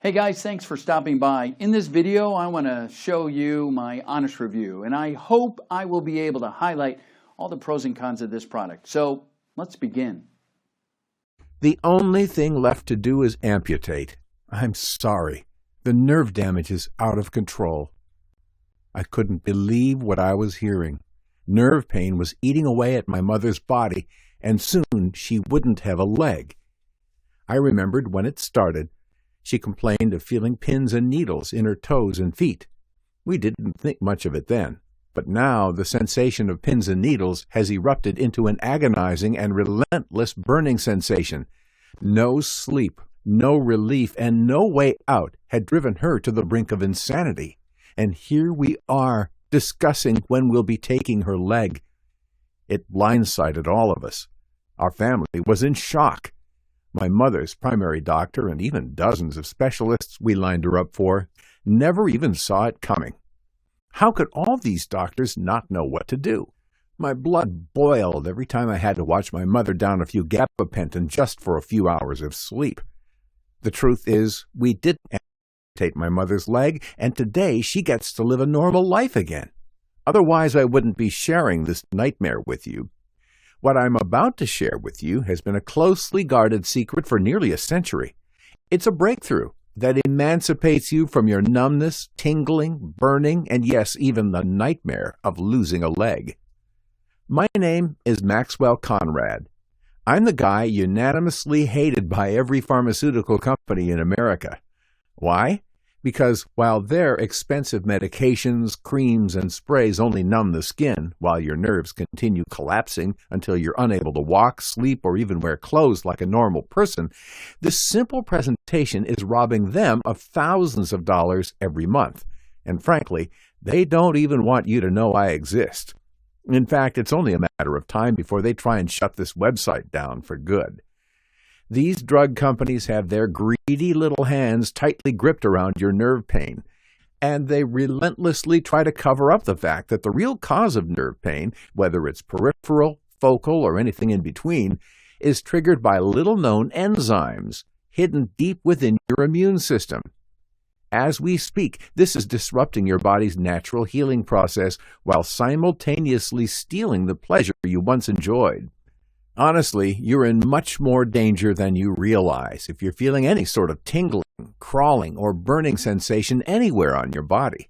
Hey guys, thanks for stopping by. In this video, I want to show you my honest review, and I hope I will be able to highlight all the pros and cons of this product. So let's begin. The only thing left to do is amputate. I'm sorry. The nerve damage is out of control. I couldn't believe what I was hearing. Nerve pain was eating away at my mother's body, and soon she wouldn't have a leg. I remembered when it started. She complained of feeling pins and needles in her toes and feet. We didn't think much of it then, but now the sensation of pins and needles has erupted into an agonizing and relentless burning sensation. No sleep, no relief, and no way out had driven her to the brink of insanity. And here we are, discussing when we'll be taking her leg. It blindsided all of us. Our family was in shock. My mother's primary doctor and even dozens of specialists we lined her up for never even saw it coming. How could all these doctors not know what to do? My blood boiled every time I had to watch my mother down a few gabapentin just for a few hours of sleep. The truth is, we didn't amputate my mother's leg, and today she gets to live a normal life again. Otherwise, I wouldn't be sharing this nightmare with you. What I'm about to share with you has been a closely guarded secret for nearly a century. It's a breakthrough that emancipates you from your numbness, tingling, burning, and yes, even the nightmare of losing a leg. My name is Maxwell Conrad. I'm the guy unanimously hated by every pharmaceutical company in America. Why? Because while their expensive medications, creams, and sprays only numb the skin while your nerves continue collapsing until you're unable to walk, sleep, or even wear clothes like a normal person, this simple presentation is robbing them of thousands of dollars every month. And frankly, they don't even want you to know I exist. In fact, it's only a matter of time before they try and shut this website down for good. These drug companies have their greedy little hands tightly gripped around your nerve pain, and they relentlessly try to cover up the fact that the real cause of nerve pain, whether it's peripheral, focal, or anything in between, is triggered by little-known enzymes hidden deep within your immune system. As we speak, this is disrupting your body's natural healing process while simultaneously stealing the pleasure you once enjoyed. Honestly, you're in much more danger than you realize if you're feeling any sort of tingling, crawling, or burning sensation anywhere on your body.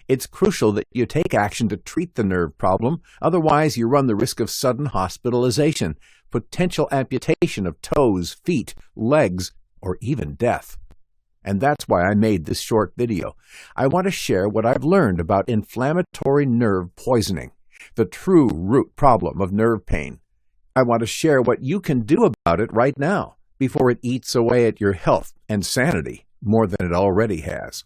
It's crucial that you take action to treat the nerve problem, otherwise you run the risk of sudden hospitalization, potential amputation of toes, feet, legs, or even death. And that's why I made this short video. I want to share what I've learned about inflammatory nerve poisoning, the true root problem of nerve pain. I want to share what you can do about it right now, before it eats away at your health and sanity more than it already has.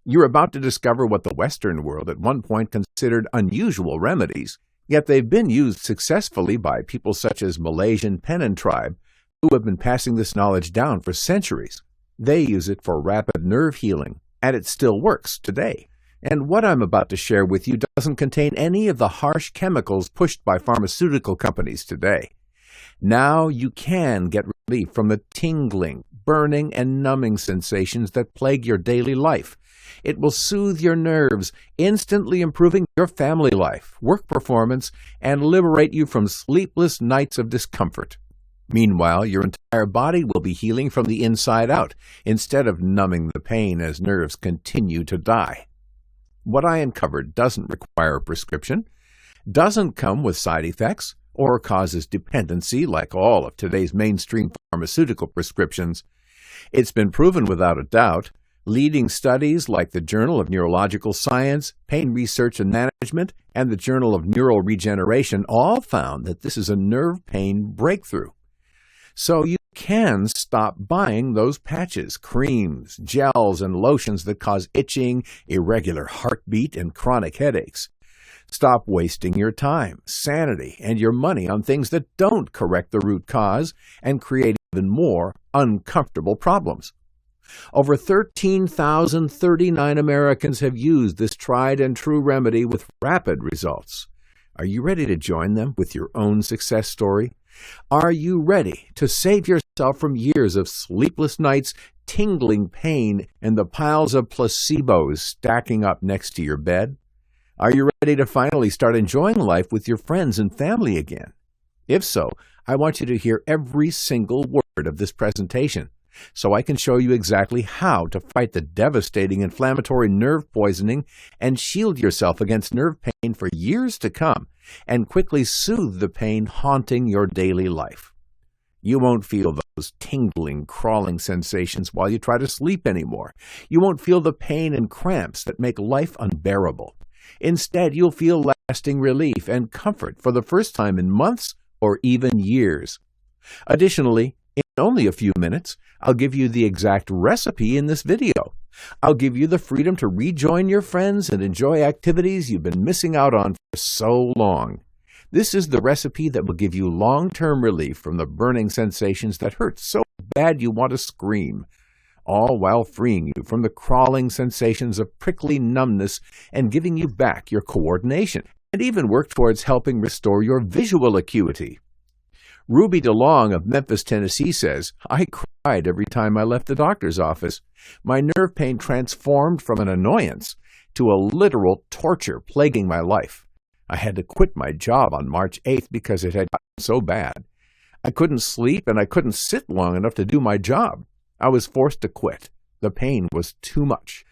You're about to discover what the Western world at one point considered unusual remedies, yet they've been used successfully by people such as Malaysian Penan tribe, who have been passing this knowledge down for centuries. They use it for rapid nerve healing, and it still works today. And what I'm about to share with you doesn't contain any of the harsh chemicals pushed by pharmaceutical companies today. Now you can get relief from the tingling, burning, and numbing sensations that plague your daily life. It will soothe your nerves, instantly improving your family life, work performance, and liberate you from sleepless nights of discomfort. Meanwhile, your entire body will be healing from the inside out, instead of numbing the pain as nerves continue to die. What I uncovered doesn't require a prescription, doesn't come with side effects, or causes dependency like all of today's mainstream pharmaceutical prescriptions. It's been proven without a doubt. Leading studies like the Journal of Neurological Science, Pain Research and Management, and the Journal of Neural Regeneration all found that this is a nerve pain breakthrough. So you can stop buying those patches, creams, gels, and lotions that cause itching, irregular heartbeat, and chronic headaches. Stop wasting your time, sanity, and your money on things that don't correct the root cause and create even more uncomfortable problems. Over 13,039 Americans have used this tried and true remedy with rapid results. Are you ready to join them with your own success story? Are you ready to save yourself from years of sleepless nights, tingling pain, and the piles of placebos stacking up next to your bed? Are you ready to finally start enjoying life with your friends and family again? If so, I want you to hear every single word of this presentation so I can show you exactly how to fight the devastating inflammatory nerve poisoning and shield yourself against nerve pain for years to come and quickly soothe the pain haunting your daily life. You won't feel those tingling, crawling sensations while you try to sleep anymore. You won't feel the pain and cramps that make life unbearable. Instead, you'll feel lasting relief and comfort for the first time in months or even years. Additionally, in only a few minutes, I'll give you the exact recipe in this video. I'll give you the freedom to rejoin your friends and enjoy activities you've been missing out on for so long. This is the recipe that will give you long-term relief from the burning sensations that hurt so bad you want to scream, all while freeing you from the crawling sensations of prickly numbness and giving you back your coordination, and even work towards helping restore your visual acuity. Ruby DeLong of Memphis, Tennessee says, I cried every time I left the doctor's office. My nerve pain transformed from an annoyance to a literal torture plaguing my life. I had to quit my job on March 8th because it had gotten so bad. I couldn't sleep and I couldn't sit long enough to do my job. I was forced to quit. The pain was too much.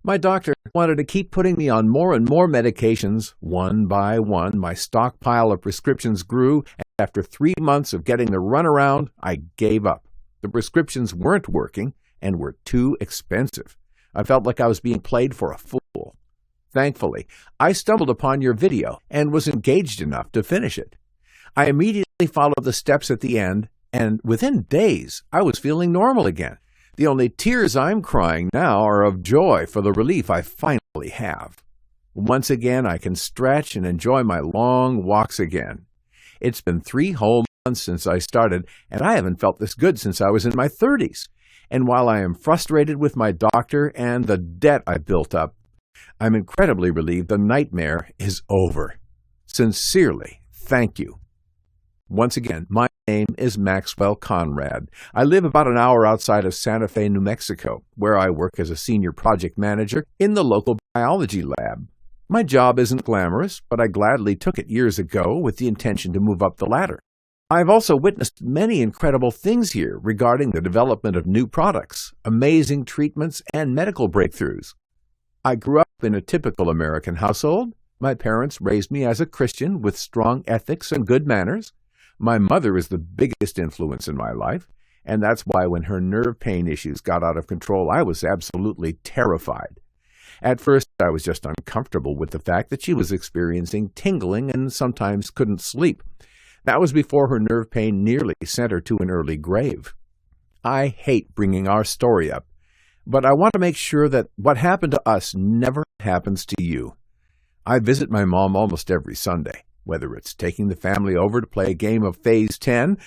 My doctor wanted to keep putting me on more and more medications. One by one, my stockpile of prescriptions grew, and after 3 months of getting the runaround, I gave up. The prescriptions weren't working and were too expensive. I felt like I was being played for a fool. Thankfully, I stumbled upon your video and was engaged enough to finish it. I immediately followed the steps at the end, and within days, I was feeling normal again. The only tears I'm crying now are of joy for the relief I finally have. Once again, I can stretch and enjoy my long walks again. It's been 3 whole months since I started, and I haven't felt this good since I was in my 30s. And while I am frustrated with my doctor and the debt I built up, I'm incredibly relieved the nightmare is over. Sincerely, thank you. Once again, my name is Maxwell Conrad. I live about an hour outside of Santa Fe, New Mexico, where I work as a senior project manager in the local biology lab. My job isn't glamorous, but I gladly took it years ago with the intention to move up the ladder. I've also witnessed many incredible things here regarding the development of new products, amazing treatments, and medical breakthroughs. I grew up in a typical American household. My parents raised me as a Christian with strong ethics and good manners. My mother is the biggest influence in my life, and that's why when her nerve pain issues got out of control, I was absolutely terrified. At first, I was just uncomfortable with the fact that she was experiencing tingling and sometimes couldn't sleep. That was before her nerve pain nearly sent her to an early grave. I hate bringing our story up, but I want to make sure that what happened to us never happens to you. I visit my mom almost every Sunday, whether it's taking the family over to play a game of Phase 10,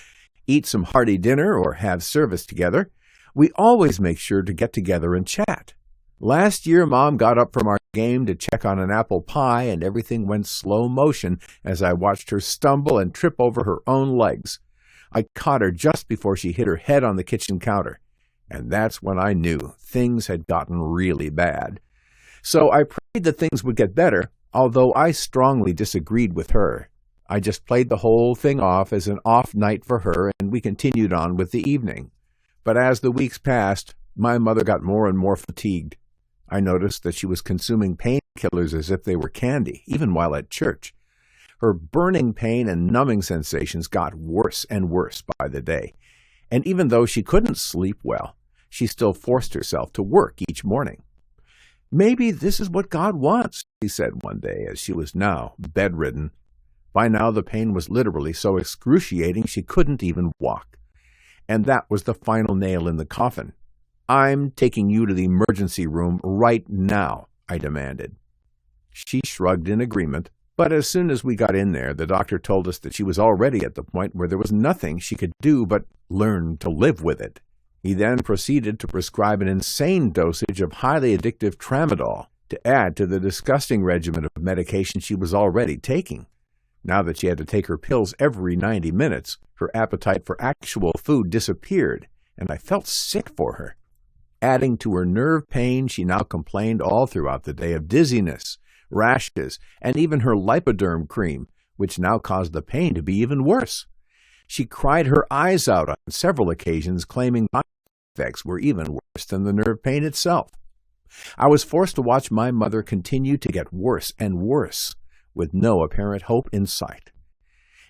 eat some hearty dinner, or have service together. We always make sure to get together and chat. Last year, Mom got up from our game to check on an apple pie, and everything went slow motion as I watched her stumble and trip over her own legs. I caught her just before she hit her head on the kitchen counter, and that's when I knew things had gotten really bad. So I prayed that things would get better, although I strongly disagreed with her. I just played the whole thing off as an off night for her, and we continued on with the evening. But as the weeks passed, my mother got more and more fatigued. I noticed that she was consuming painkillers as if they were candy, even while at church. Her burning pain and numbing sensations got worse and worse by the day. And even though she couldn't sleep well, she still forced herself to work each morning. Maybe this is what God wants, she said one day as she was now bedridden. By now the pain was literally so excruciating she couldn't even walk. And that was the final nail in the coffin. I'm taking you to the emergency room right now, I demanded. She shrugged in agreement, but as soon as we got in there, the doctor told us that she was already at the point where there was nothing she could do but learn to live with it. He then proceeded to prescribe an insane dosage of highly addictive tramadol to add to the disgusting regimen of medication she was already taking. Now that she had to take her pills every 90 minutes, her appetite for actual food disappeared, and I felt sick for her. Adding to her nerve pain, she now complained all throughout the day of dizziness, rashes, and even her lipoderm cream, which now caused the pain to be even worse. She cried her eyes out on several occasions, claiming my effects were even worse than the nerve pain itself. I was forced to watch my mother continue to get worse and worse, with no apparent hope in sight.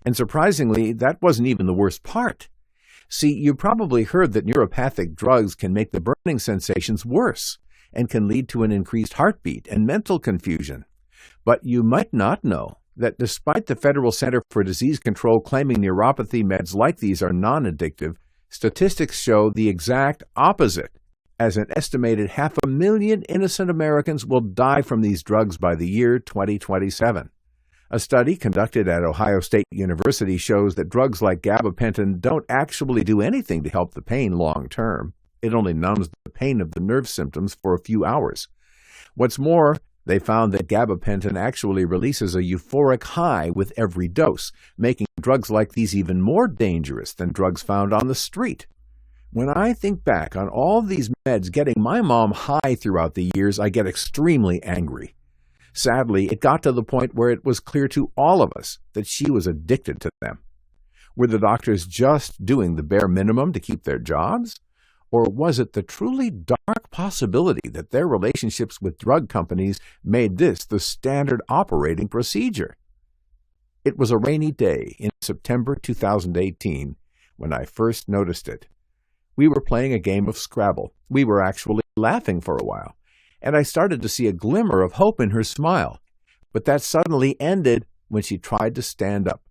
And surprisingly, that wasn't even the worst part. See, you probably heard that neuropathic drugs can make the burning sensations worse and can lead to an increased heartbeat and mental confusion. But you might not know that despite the Federal Center for Disease Control claiming neuropathy meds like these are non-addictive, statistics show the exact opposite, as an estimated 500,000 innocent Americans will die from these drugs by the year 2027. A study conducted at Ohio State University shows that drugs like gabapentin don't actually do anything to help the pain long term. It only numbs the pain of the nerve symptoms for a few hours. What's more, they found that gabapentin actually releases a euphoric high with every dose, making drugs like these even more dangerous than drugs found on the street. When I think back on all these meds getting my mom high throughout the years, I get extremely angry. Sadly, it got to the point where it was clear to all of us that she was addicted to them. Were the doctors just doing the bare minimum to keep their jobs? Or was it the truly dark possibility that their relationships with drug companies made this the standard operating procedure? It was a rainy day in September 2018 when I first noticed it. We were playing a game of Scrabble. We were actually laughing for a while, and I started to see a glimmer of hope in her smile. But that suddenly ended when she tried to stand up.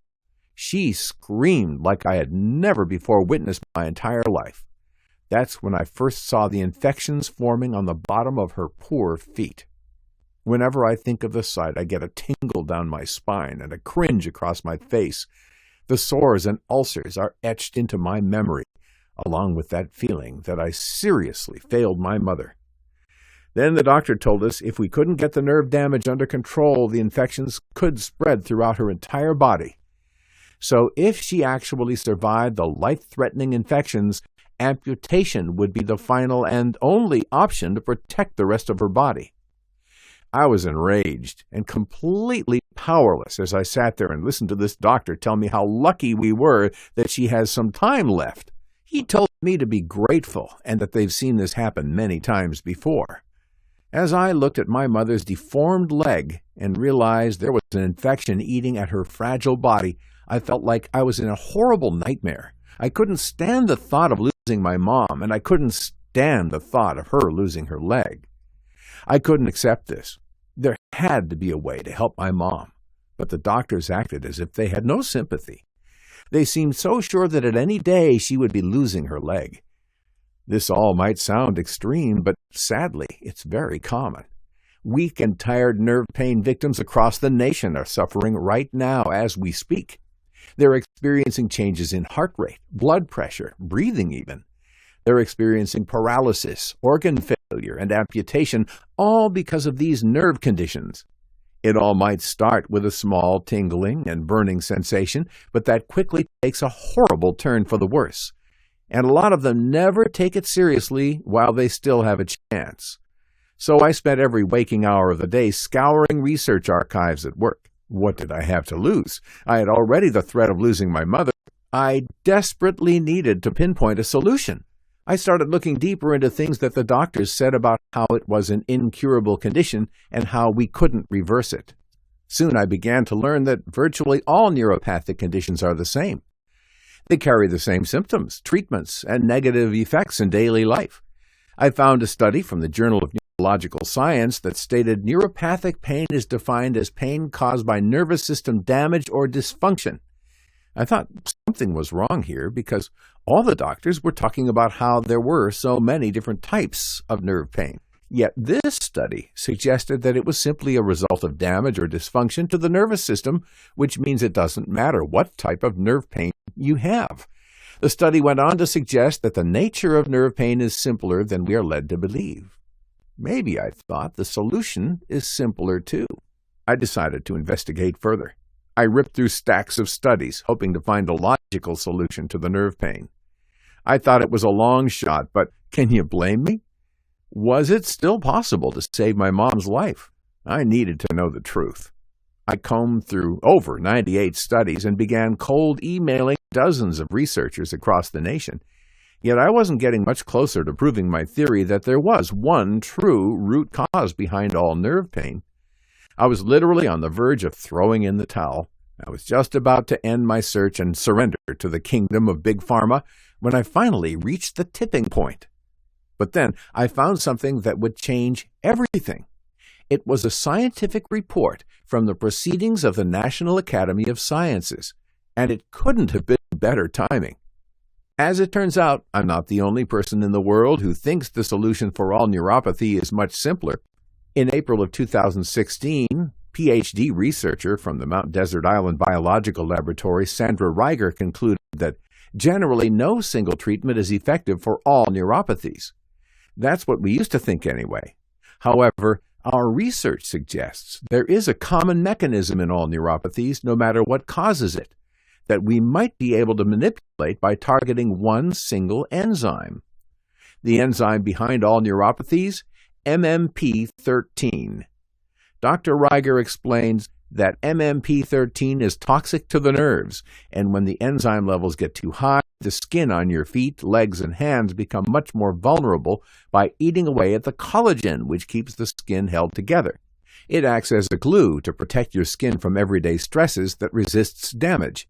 She screamed like I had never before witnessed my entire life. That's when I first saw the infections forming on the bottom of her poor feet. Whenever I think of the sight, I get a tingle down my spine and a cringe across my face. The sores and ulcers are etched into my memory, along with that feeling that I seriously failed my mother. Then the doctor told us if we couldn't get the nerve damage under control, the infections could spread throughout her entire body. So if she actually survived the life-threatening infections, amputation would be the final and only option to protect the rest of her body. I was enraged and completely powerless as I sat there and listened to this doctor tell me how lucky we were that she has some time left. He told me to be grateful and that they've seen this happen many times before. As I looked at my mother's deformed leg and realized there was an infection eating at her fragile body, I felt like I was in a horrible nightmare. I couldn't stand the thought of losing my mom, and I couldn't stand the thought of her losing her leg. I couldn't accept this. There had to be a way to help my mom, but the doctors acted as if they had no sympathy. They seemed so sure that at any day she would be losing her leg. This all might sound extreme, but sadly, it's very common. Weak and tired nerve pain victims across the nation are suffering right now as we speak. They're experiencing changes in heart rate, blood pressure, breathing even. They're experiencing paralysis, organ failure, and amputation, all because of these nerve conditions. It all might start with a small tingling and burning sensation, but that quickly takes a horrible turn for the worse. And a lot of them never take it seriously while they still have a chance. So I spent every waking hour of the day scouring research archives at work. What did I have to lose? I had already the threat of losing my mother. I desperately needed to pinpoint a solution. I started looking deeper into things that the doctors said about how it was an incurable condition and how we couldn't reverse it. Soon I began to learn that virtually all neuropathic conditions are the same. They carry the same symptoms, treatments, and negative effects in daily life. I found a study from the Journal of Neurological Science that stated neuropathic pain is defined as pain caused by nervous system damage or dysfunction. I thought something was wrong here because all the doctors were talking about how there were so many different types of nerve pain. Yet this study suggested that it was simply a result of damage or dysfunction to the nervous system, which means it doesn't matter what type of nerve pain you have. The study went on to suggest that the nature of nerve pain is simpler than we are led to believe. Maybe, I thought, the solution is simpler too. I decided to investigate further. I ripped through stacks of studies, hoping to find a logical solution to the nerve pain. I thought it was a long shot, but can you blame me? Was it still possible to save my mom's life? I needed to know the truth. I combed through over 98 studies and began cold emailing dozens of researchers across the nation. Yet I wasn't getting much closer to proving my theory that there was one true root cause behind all nerve pain. I was literally on the verge of throwing in the towel. I was just about to end my search and surrender to the kingdom of Big Pharma when I finally reached the tipping point. But then I found something that would change everything. It was a scientific report from the Proceedings of the National Academy of Sciences, and it couldn't have been better timing. As it turns out, I'm not the only person in the world who thinks the solution for all neuropathy is much simpler. In April of 2016, PhD researcher from the Mount Desert Island Biological Laboratory, Sandra Reiger, concluded that generally no single treatment is effective for all neuropathies. That's what we used to think anyway. However, our research suggests there is a common mechanism in all neuropathies, no matter what causes it, that we might be able to manipulate by targeting one single enzyme. The enzyme behind all neuropathies? MMP13. Dr. Reiger explains that MMP13 is toxic to the nerves, and when the enzyme levels get too high, the skin on your feet, legs, and hands become much more vulnerable by eating away at the collagen which keeps the skin held together. It acts as a glue to protect your skin from everyday stresses that resists damage.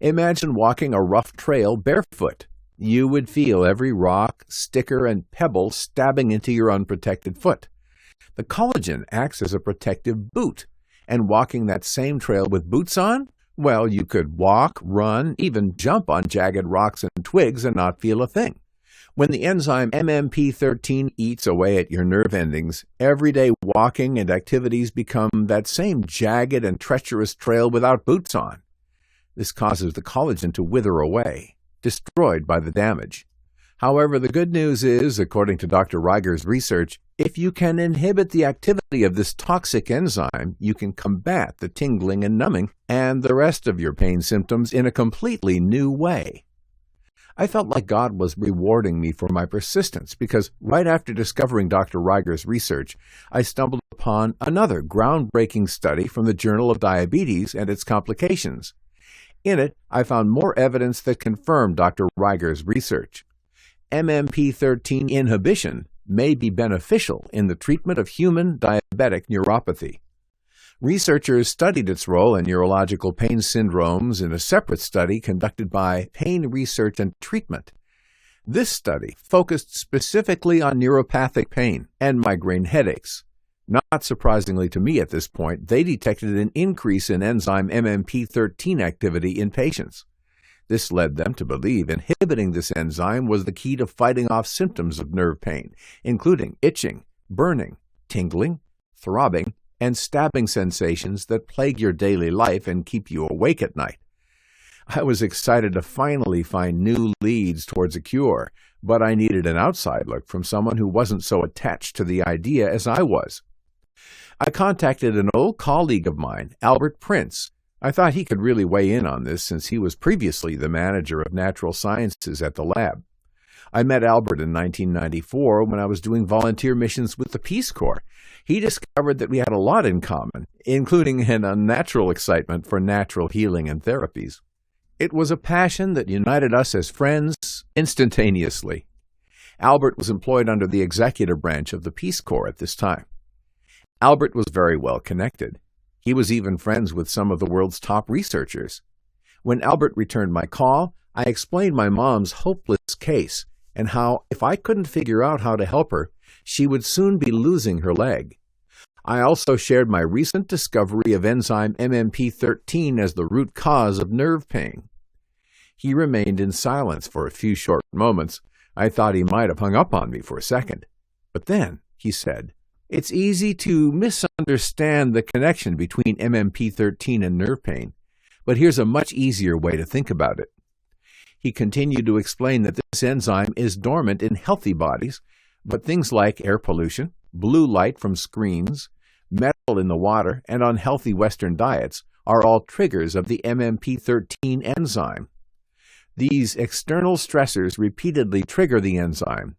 Imagine walking a rough trail barefoot. You would feel every rock, sticker, and pebble stabbing into your unprotected foot. The collagen acts as a protective boot, and walking that same trail with boots on? Well, you could walk, run, even jump on jagged rocks and twigs and not feel a thing. When the enzyme MMP13 eats away at your nerve endings, everyday walking and activities become that same jagged and treacherous trail without boots on. This causes the collagen to wither away, destroyed by the damage. However, the good news is, according to Dr. Reiger's research, if you can inhibit the activity of this toxic enzyme, you can combat the tingling and numbing and the rest of your pain symptoms in a completely new way. I felt like God was rewarding me for my persistence because right after discovering Dr. Reiger's research, I stumbled upon another groundbreaking study from the Journal of Diabetes and its Complications. In it, I found more evidence that confirmed Dr. Reiger's research. MMP13 inhibition may be beneficial in the treatment of human diabetic neuropathy. Researchers studied its role in neurological pain syndromes in a separate study conducted by Pain Research and Treatment. This study focused specifically on neuropathic pain and migraine headaches. Not surprisingly to me at this point, they detected an increase in enzyme MMP13 activity in patients. This led them to believe inhibiting this enzyme was the key to fighting off symptoms of nerve pain, including itching, burning, tingling, throbbing, and stabbing sensations that plague your daily life and keep you awake at night. I was excited to finally find new leads towards a cure, but I needed an outside look from someone who wasn't so attached to the idea as I was. I contacted an old colleague of mine, Albert Prince. I thought he could really weigh in on this since he was previously the manager of natural sciences at the lab. I met Albert in 1994 when I was doing volunteer missions with the Peace Corps. He discovered that we had a lot in common, including an unnatural excitement for natural healing and therapies. It was a passion that united us as friends instantaneously. Albert was employed under the executive branch of the Peace Corps at this time. Albert was very well connected. He was even friends with some of the world's top researchers. When Albert returned my call, I explained my mom's hopeless case and how, if I couldn't figure out how to help her, she would soon be losing her leg. I also shared my recent discovery of enzyme MMP13 as the root cause of nerve pain. He remained in silence for a few short moments. I thought he might have hung up on me for a second. But then, he said, "It's easy to misunderstand the connection between MMP13 and nerve pain, but here's a much easier way to think about it." He continued to explain that this enzyme is dormant in healthy bodies, but things like air pollution, blue light from screens, metal in the water, and unhealthy Western diets are all triggers of the MMP13 enzyme. These external stressors repeatedly trigger the enzyme.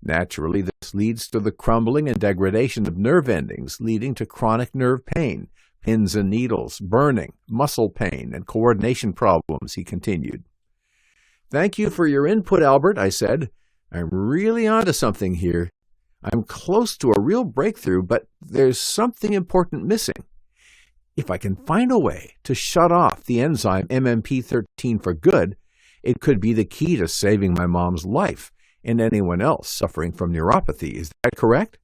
Naturally, this leads to the crumbling and degradation of nerve endings, leading to chronic nerve pain, pins and needles, burning, muscle pain, and coordination problems, he continued. Thank you for your input, Albert, I said. I'm really onto something here. I'm close to a real breakthrough, but there's something important missing. If I can find a way to shut off the enzyme MMP13 for good, it could be the key to saving my mom's life and anyone else suffering from neuropathy. Is that correct?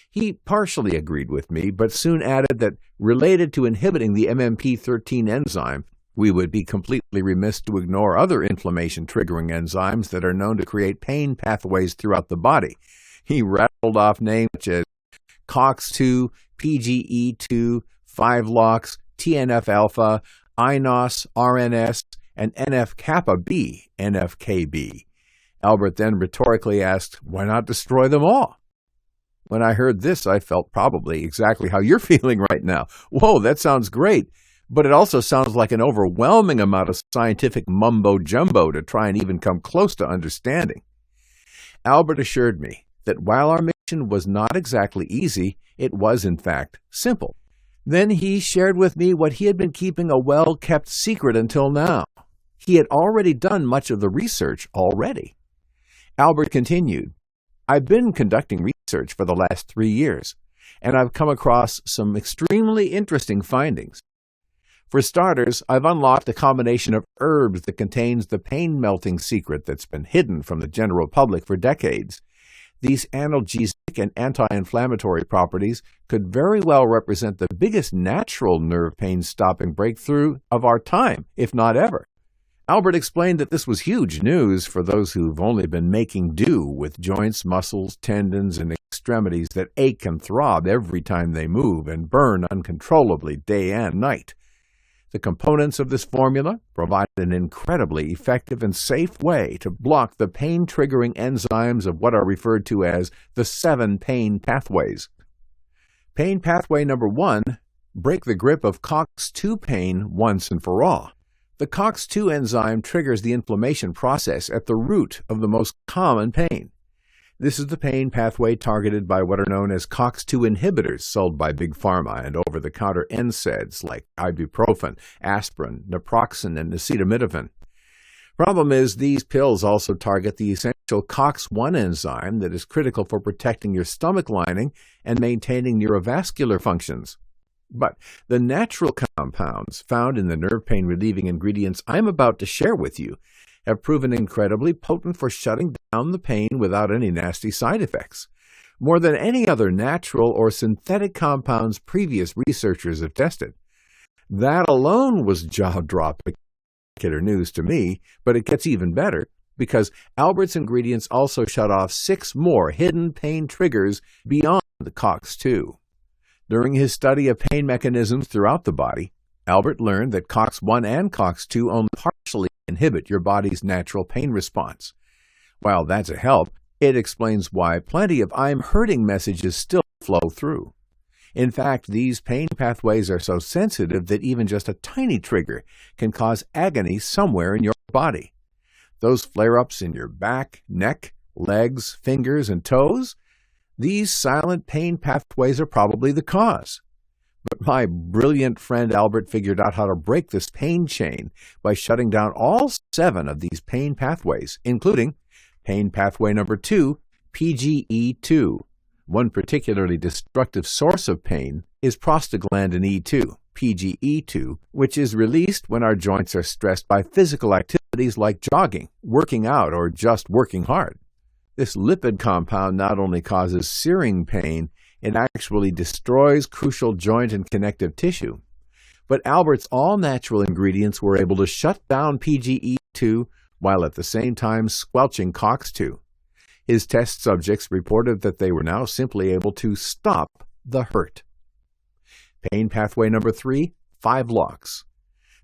He partially agreed with me, but soon added that related to inhibiting the MMP13 enzyme, we would be completely remiss to ignore other inflammation-triggering enzymes that are known to create pain pathways throughout the body. He rattled off names such as COX-2, PGE2, 5-LOX, TNF-alpha, INOS, RNS, and NF-kappa-B, NFKB. Albert then rhetorically asked, why not destroy them all? When I heard this, I felt probably exactly how you're feeling right now. Whoa, that sounds great. But it also sounds like an overwhelming amount of scientific mumbo-jumbo to try and even come close to understanding. Albert assured me that while our mission was not exactly easy, it was in fact simple. Then he shared with me what he had been keeping a well-kept secret until now. He had already done much of the research already. Albert continued, I've been conducting research for the last 3 years, and I've come across some extremely interesting findings. For starters, I've unlocked a combination of herbs that contains the pain-melting secret that's been hidden from the general public for decades. These analgesic and anti-inflammatory properties could very well represent the biggest natural nerve pain-stopping breakthrough of our time, if not ever. Albert explained that this was huge news for those who've only been making do with joints, muscles, tendons, and extremities that ache and throb every time they move and burn uncontrollably day and night. The components of this formula provide an incredibly effective and safe way to block the pain-triggering enzymes of what are referred to as the 7 pain pathways. Pain pathway number 1, break the grip of COX-2 pain once and for all. The COX-2 enzyme triggers the inflammation process at the root of the most common pain. This is the pain pathway targeted by what are known as COX-2 inhibitors sold by Big Pharma and over-the-counter NSAIDs like ibuprofen, aspirin, naproxen, and acetaminophen. Problem is, these pills also target the essential COX-1 enzyme that is critical for protecting your stomach lining and maintaining neurovascular functions. But the natural compounds found in the nerve pain-relieving ingredients I'm about to share with you have proven incredibly potent for shutting down the pain without any nasty side effects. More than any other natural or synthetic compounds previous researchers have tested. That alone was jaw-dropping killer news to me, but it gets even better because Albert's ingredients also shut off 6 more hidden pain triggers beyond the COX-2. During his study of pain mechanisms throughout the body, Albert learned that COX-1 and COX-2 only partially inhibit your body's natural pain response. While that's a help, it explains why plenty of I'm hurting messages still flow through. In fact, these pain pathways are so sensitive that even just a tiny trigger can cause agony somewhere in your body. Those flare-ups in your back, neck, legs, fingers, and toes, these silent pain pathways are probably the cause. But my brilliant friend Albert figured out how to break this pain chain by shutting down all 7 of these pain pathways, including pain pathway number 2, PGE2. One particularly destructive source of pain is prostaglandin E2, PGE2, which is released when our joints are stressed by physical activities like jogging, working out, or just working hard. This lipid compound not only causes searing pain, it actually destroys crucial joint and connective tissue. But Albert's all-natural ingredients were able to shut down PGE2 while at the same time squelching COX-2. His test subjects reported that they were now simply able to stop the hurt. Pain pathway number 3, 5-LOX.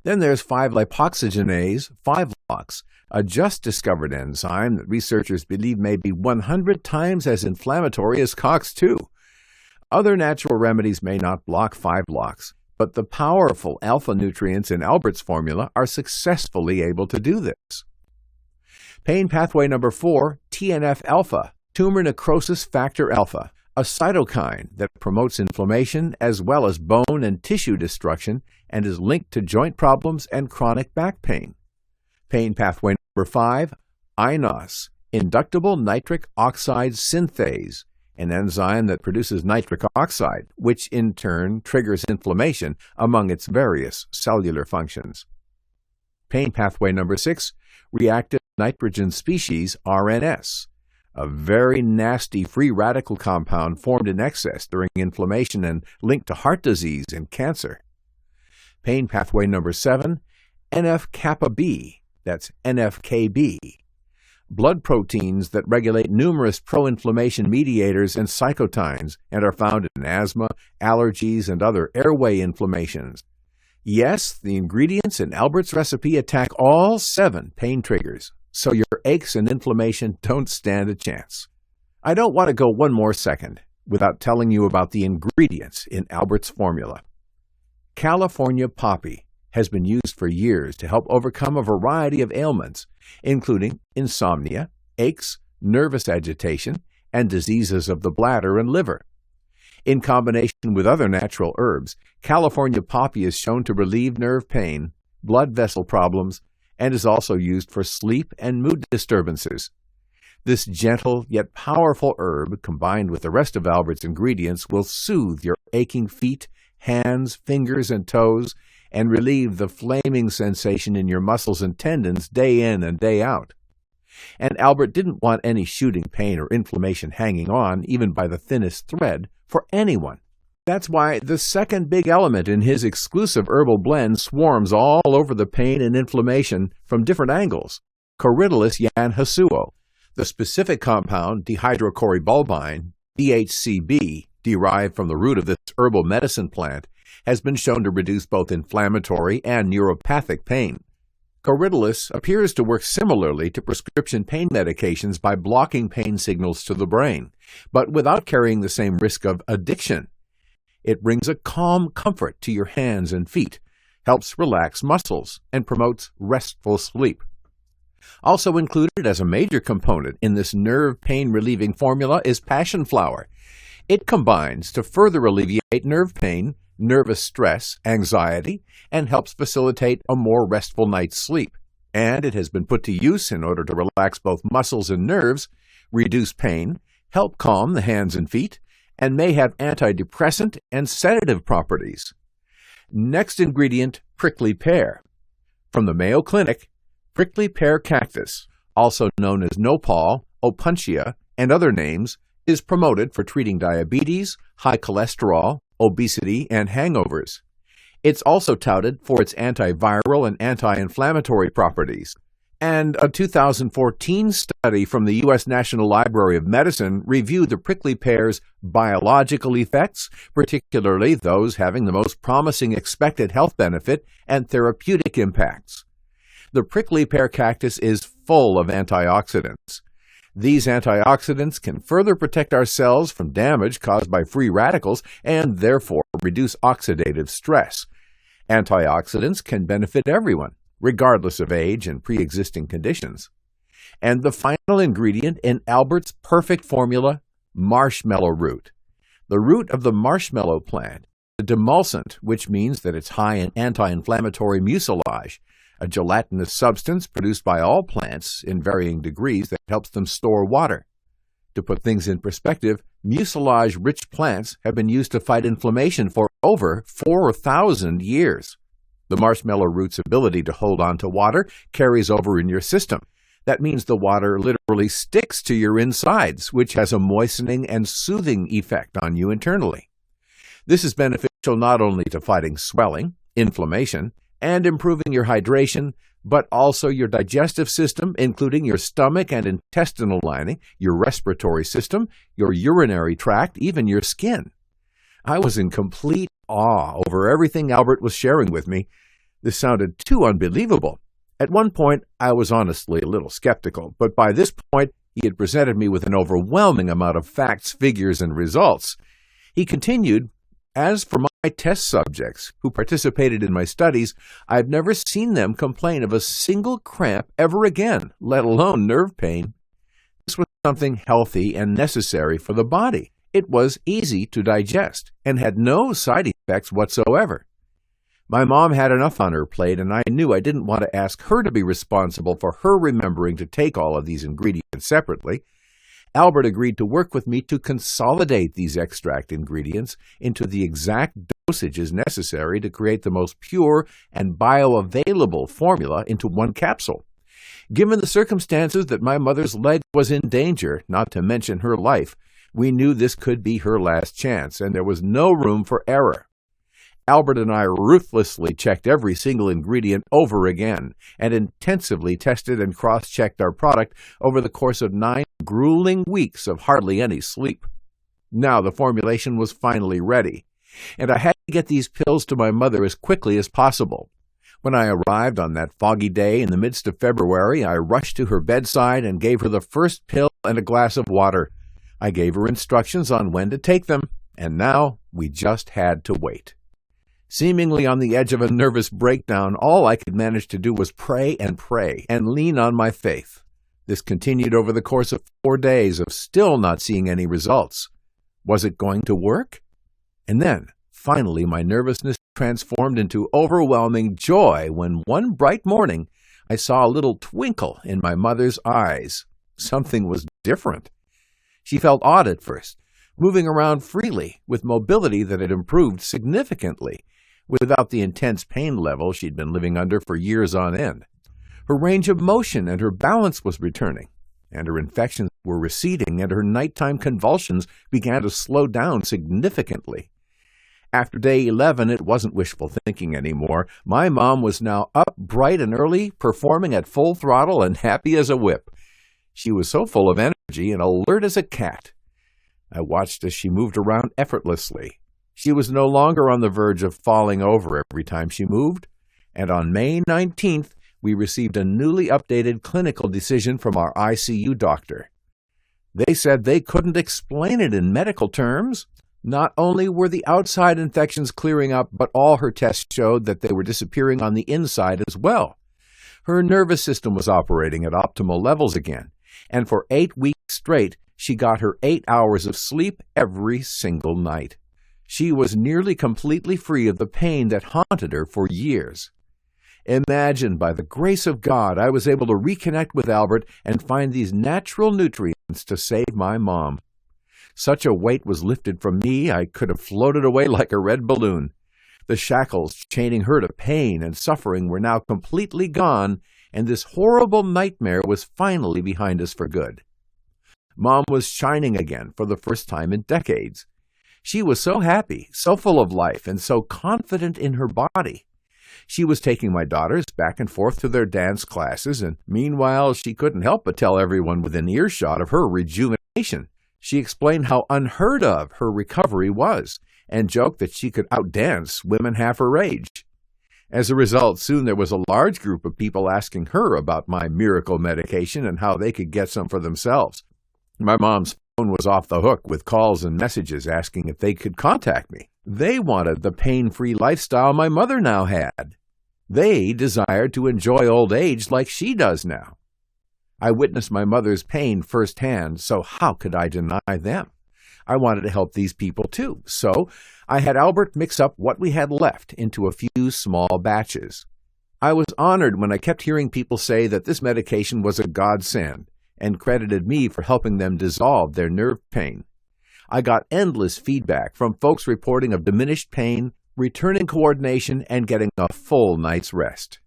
Then there's 5-lipoxygenase, 5-LOX, a just-discovered enzyme that researchers believe may be 100 times as inflammatory as COX-2. Other natural remedies may not block 5-LOX, but the powerful alpha nutrients in Albert's formula are successfully able to do this. Pain pathway number 4, TNF-alpha, tumor necrosis factor alpha, a cytokine that promotes inflammation as well as bone and tissue destruction and is linked to joint problems and chronic back pain. Pain pathway number 5, INOS, inductible nitric oxide synthase, an enzyme that produces nitric oxide, which in turn triggers inflammation among its various cellular functions. Pain pathway number 6, reactive nitrogen species, RNS, a very nasty free radical compound formed in excess during inflammation and linked to heart disease and cancer. Pain pathway number 7, NF-kappa B, that's NFKB, blood proteins that regulate numerous pro-inflammation mediators and cytokines and are found in asthma, allergies, and other airway inflammations. Yes, the ingredients in Albert's recipe attack all 7 pain triggers, so your aches and inflammation don't stand a chance. I don't want to go one more second without telling you about the ingredients in Albert's formula. California poppy has been used for years to help overcome a variety of ailments, including insomnia, aches, nervous agitation, and diseases of the bladder and liver. In combination with other natural herbs, California poppy is shown to relieve nerve pain, blood vessel problems, and is also used for sleep and mood disturbances. This gentle yet powerful herb, combined with the rest of Albert's ingredients, will soothe your aching feet, hands, fingers, and toes, and relieve the flaming sensation in your muscles and tendons day in and day out. And Albert didn't want any shooting pain or inflammation hanging on, even by the thinnest thread, for anyone. That's why the second big element in his exclusive herbal blend swarms all over the pain and inflammation from different angles. Corydalus yanhasuo, the specific compound dihydrocorybulbine, DHCB, derived from the root of this herbal medicine plant, has been shown to reduce both inflammatory and neuropathic pain. Corydalus appears to work similarly to prescription pain medications by blocking pain signals to the brain, but without carrying the same risk of addiction. It brings a calm comfort to your hands and feet, helps relax muscles, and promotes restful sleep. Also included as a major component in this nerve pain-relieving formula is passion flower. It combines to further alleviate nerve pain, nervous stress, anxiety, and helps facilitate a more restful night's sleep. And it has been put to use in order to relax both muscles and nerves, reduce pain, help calm the hands and feet, and may have antidepressant and sedative properties. Next ingredient, prickly pear. From the Mayo Clinic, prickly pear cactus, also known as nopal, opuntia, and other names, is promoted for treating diabetes, high cholesterol, obesity, and hangovers. It's also touted for its antiviral and anti-inflammatory properties. And a 2014 study from the U.S. National Library of Medicine reviewed the prickly pear's biological effects, particularly those having the most promising expected health benefit and therapeutic impacts. The prickly pear cactus is full of antioxidants. These antioxidants can further protect our cells from damage caused by free radicals and therefore reduce oxidative stress. Antioxidants can benefit everyone, regardless of age and pre-existing conditions. And the final ingredient in Albert's perfect formula, marshmallow root. The root of the marshmallow plant, a demulcent, which means that it's high in anti-inflammatory mucilage, a gelatinous substance produced by all plants in varying degrees that helps them store water. To put things in perspective, mucilage-rich plants have been used to fight inflammation for over 4,000 years. The marshmallow root's ability to hold on to water carries over in your system. That means the water literally sticks to your insides, which has a moistening and soothing effect on you internally. This is beneficial not only to fighting swelling, inflammation, and improving your hydration, but also your digestive system, including your stomach and intestinal lining, your respiratory system, your urinary tract, even your skin. I was in complete awe over everything Albert was sharing with me. This sounded too unbelievable. At one point, I was honestly a little skeptical, but by this point, he had presented me with an overwhelming amount of facts, figures, and results. He continued, "As for my test subjects who participated in my studies, I've never seen them complain of a single cramp ever again, let alone nerve pain. This was something healthy and necessary for the body. It was easy to digest and had no side effects whatsoever. My mom had enough on her plate, and I knew I didn't want to ask her to be responsible for her remembering to take all of these ingredients separately. Albert agreed to work with me to consolidate these extract ingredients into the exact dosages necessary to create the most pure and bioavailable formula into one capsule. Given the circumstances that my mother's leg was in danger, not to mention her life, we knew this could be her last chance, and there was no room for error. Albert and I ruthlessly checked every single ingredient over again and intensively tested and cross-checked our product over the course of 9 grueling weeks of hardly any sleep. Now the formulation was finally ready, and I had to get these pills to my mother as quickly as possible. When I arrived on that foggy day in the midst of February, I rushed to her bedside and gave her the first pill and a glass of water. I gave her instructions on when to take them, and now we just had to wait. Seemingly on the edge of a nervous breakdown, all I could manage to do was pray and lean on my faith. This continued over the course of 4 days of still not seeing any results. Was it going to work? And then, finally, my nervousness transformed into overwhelming joy when one bright morning I saw a little twinkle in my mother's eyes. Something was different. She felt odd at first, moving around freely with mobility that had improved significantly, without the intense pain level she'd been living under for years on end. Her range of motion and her balance was returning, and her infections were receding, and her nighttime convulsions began to slow down significantly. After day 11, it wasn't wishful thinking anymore. My mom was now up bright and early, performing at full throttle and happy as a whip. She was so full of energy and alert as a cat. I watched as she moved around effortlessly. She was no longer on the verge of falling over every time she moved, and on May 19th, we received a newly updated clinical decision from our ICU doctor. They said they couldn't explain it in medical terms. Not only were the outside infections clearing up, but all her tests showed that they were disappearing on the inside as well. Her nervous system was operating at optimal levels again, and for 8 weeks straight, she got her 8 hours of sleep every single night. She was nearly completely free of the pain that haunted her for years. Imagine, by the grace of God, I was able to reconnect with Albert and find these natural nutrients to save my mom. Such a weight was lifted from me, I could have floated away like a red balloon. The shackles chaining her to pain and suffering were now completely gone, and this horrible nightmare was finally behind us for good. Mom was shining again for the first time in decades. She was so happy, so full of life, and so confident in her body. She was taking my daughters back and forth to their dance classes, and meanwhile she couldn't help but tell everyone within earshot of her rejuvenation. She explained how unheard of her recovery was, and joked that she could outdance women half her age. As a result, soon there was a large group of people asking her about my miracle medication and how they could get some for themselves. My mom's phone was off the hook with calls and messages asking if they could contact me. They wanted the pain-free lifestyle my mother now had. They desired to enjoy old age like she does now. I witnessed my mother's pain firsthand, so how could I deny them? I wanted to help these people too, so I had Albert mix up what we had left into a few small batches. I was honored when I kept hearing people say that this medication was a godsend, and credited me for helping them dissolve their nerve pain. I got endless feedback from folks reporting of diminished pain, returning coordination, and getting a full night's rest.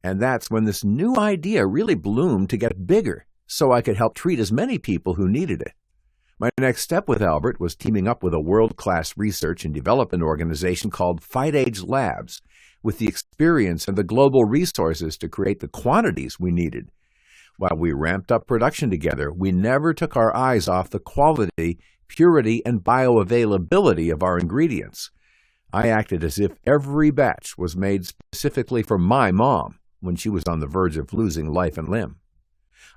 And that's when this new idea really bloomed to get bigger, so I could help treat as many people who needed it. My next step with Albert was teaming up with a world-class research and development organization called FightAge Labs, with the experience and the global resources to create the quantities we needed. While we ramped up production together, we never took our eyes off the quality, purity, and bioavailability of our ingredients. I acted as if every batch was made specifically for my mom when she was on the verge of losing life and limb.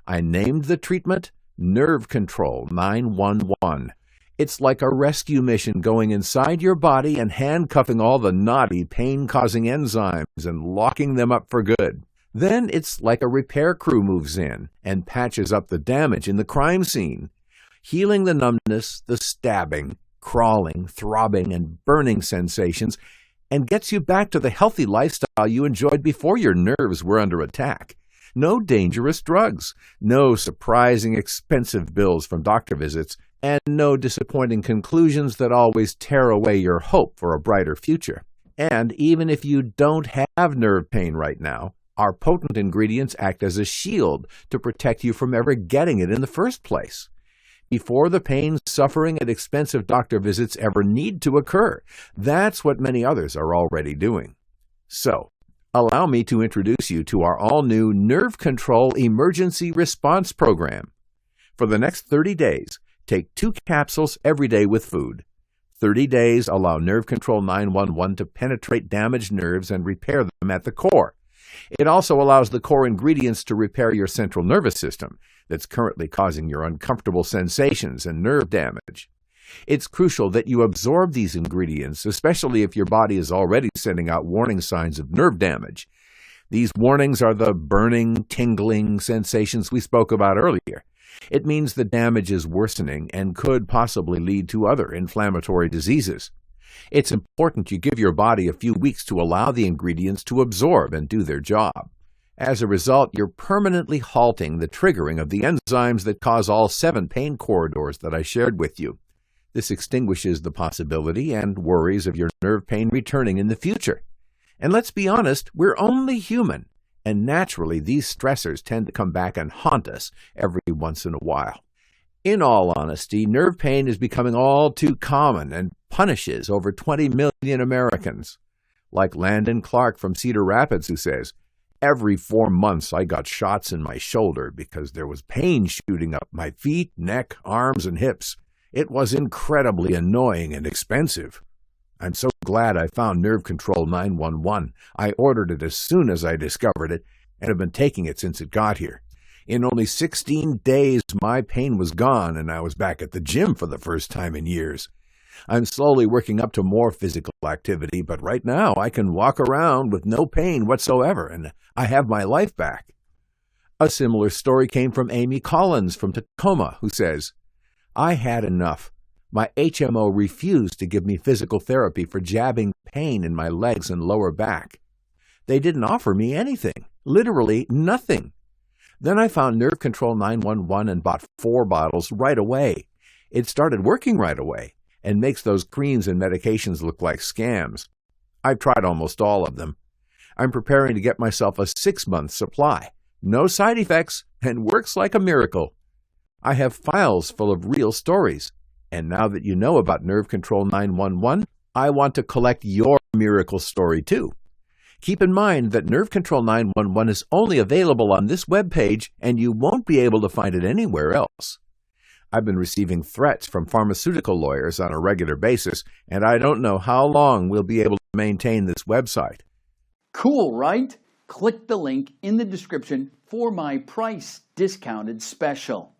I named the treatment Nerve Control 911. It's like a rescue mission going inside your body and handcuffing all the naughty, pain-causing enzymes and locking them up for good. Then it's like a repair crew moves in and patches up the damage in the crime scene, healing the numbness, the stabbing, crawling, throbbing, and burning sensations, and gets you back to the healthy lifestyle you enjoyed before your nerves were under attack. No dangerous drugs, no surprising expensive bills from doctor visits, and no disappointing conclusions that always tear away your hope for a brighter future. And even if you don't have nerve pain right now, our potent ingredients act as a shield to protect you from ever getting it in the first place. Before the pain, suffering, and expensive doctor visits ever need to occur. That's what many others are already doing. So, allow me to introduce you to our all-new Nerve Control Emergency Response Program. For the next 30 days, take 2 capsules every day with food. 30 days allow Nerve Control 911 to penetrate damaged nerves and repair them at the core. It also allows the core ingredients to repair your central nervous system that's currently causing your uncomfortable sensations and nerve damage. It's crucial that you absorb these ingredients, especially if your body is already sending out warning signs of nerve damage. These warnings are the burning, tingling sensations we spoke about earlier. It means the damage is worsening and could possibly lead to other inflammatory diseases. It's important you give your body a few weeks to allow the ingredients to absorb and do their job. As a result, you're permanently halting the triggering of the enzymes that cause all 7 pain corridors that I shared with you. This extinguishes the possibility and worries of your nerve pain returning in the future. And let's be honest, we're only human, and naturally these stressors tend to come back and haunt us every once in a while. In all honesty, nerve pain is becoming all too common and punishes over 20 million Americans. Like Landon Clark from Cedar Rapids, who says, "Every 4 months I got shots in my shoulder because there was pain shooting up my feet, neck, arms, and hips. It was incredibly annoying and expensive. I'm so glad I found Nerve Control 911. I ordered it as soon as I discovered it and have been taking it since it got here. In only 16 days, my pain was gone and I was back at the gym for the first time in years. I'm slowly working up to more physical activity, but right now I can walk around with no pain whatsoever and I have my life back." A similar story came from Amy Collins from Tacoma, who says, "I had enough. My HMO refused to give me physical therapy for jabbing pain in my legs and lower back. They didn't offer me anything, literally nothing. Then I found Nerve Control 911 and bought 4 bottles right away. It started working right away and makes those creams and medications look like scams. I've tried almost all of them. I'm preparing to get myself a 6-month supply. No side effects and works like a miracle. I have files full of real stories. And now that you know about Nerve Control 911, I want to collect your miracle story too. Keep in mind that Nerve Control 911 is only available on this webpage and you won't be able to find it anywhere else. I've been receiving threats from pharmaceutical lawyers on a regular basis, and I don't know how long we'll be able to maintain this website." Cool, right? Click the link in the description for my price discounted special.